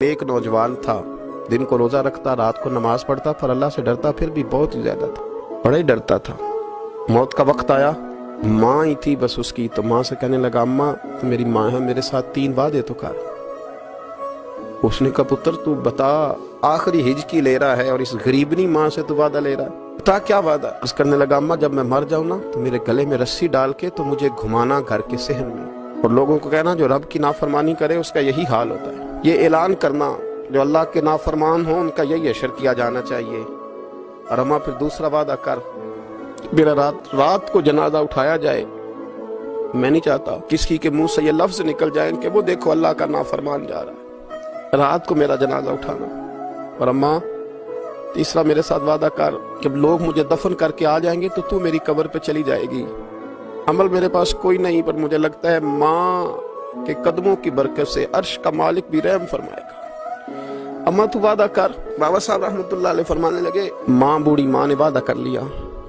ایک نوجوان تھا، دن کو روزہ رکھتا، رات کو نماز پڑھتا، پر اللہ سے ڈرتا پھر بھی بہت زیادہ تھا، بڑا ہی ڈرتا تھا۔ موت کا وقت آیا، ماں ہی تھی بس اس کی، تو ماں سے کہنے لگا اماں تو میری ماں ہے، میرے ساتھ 3 وعدے تو کر۔ اس نے کہا پتر تو بتا، آخری ہج کی لے رہا ہے اور اس غریبنی ماں سے تو وعدہ لے رہا ہے، بتا کیا وعدہ؟ اس کرنے لگا اماں جب میں مر جاؤں نا تو میرے گلے میں رسی ڈال کے تو مجھے گھمانا گھر کے صحن میں، اور لوگوں کو کہنا جو رب کی نافرمانی کرے اس کا یہی حال ہوتا ہے۔ یہ اعلان کرنا جو اللہ کے نافرمان ہوں ان کا یہی اشر کیا جانا چاہیے۔ اور اماں پھر دوسرا وعدہ کر، میرا رات کو جنازہ اٹھایا جائے، میں نہیں چاہتا کسی کے منہ سے یہ لفظ نکل جائیں کہ وہ دیکھو اللہ کا نافرمان جا رہا ہے، رات کو میرا جنازہ اٹھانا۔ اور اماں تیسرا میرے ساتھ وعدہ کر کہ لوگ مجھے دفن کر کے آ جائیں گے تو تو میری قبر پہ چلی جائے گی۔ عمل میرے پاس کوئی نہیں، پر مجھے لگتا ہے ماں کے قدموں کی برکت سے عرش کا مالک بھی رحم فرمائے گا۔ اماں تو وعدہ کر۔ بابا صاحب رحمۃ اللہ علیہ فرمانے لگے، ماں بوڑھی ماں نے وعدہ کر لیا،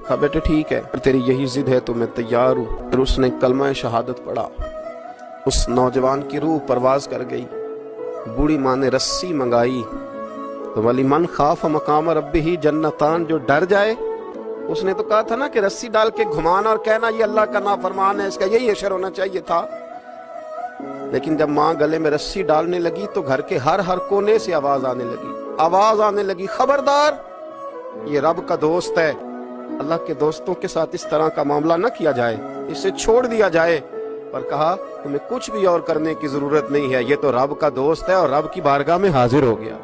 کہا بیٹے ٹھیک ہے، تیری یہی ضد ہے تو میں تیار ہوں۔ پھر اس نے کلمہ شہادت پڑھا، اس نوجوان کی روح پرواز کر گئی۔ بوڑھی ماں نے رسی منگائی تو ولی من خاف مقام ربہ جنتان، جو ڈر جائے، اس نے تو کہا تھا نا کہ رسی ڈال کے گھمانا اور کہنا یہ اللہ کا نافرمان ہے، اس کا یہی اشر ہونا چاہیے تھا۔ لیکن جب ماں گلے میں رسی ڈالنے لگی تو گھر کے ہر کونے سے آواز آنے لگی، خبردار یہ رب کا دوست ہے، اللہ کے دوستوں کے ساتھ اس طرح کا معاملہ نہ کیا جائے، اسے چھوڑ دیا جائے۔ پر کہا تمہیں کچھ بھی اور کرنے کی ضرورت نہیں ہے، یہ تو رب کا دوست ہے اور رب کی بارگاہ میں حاضر ہو گیا۔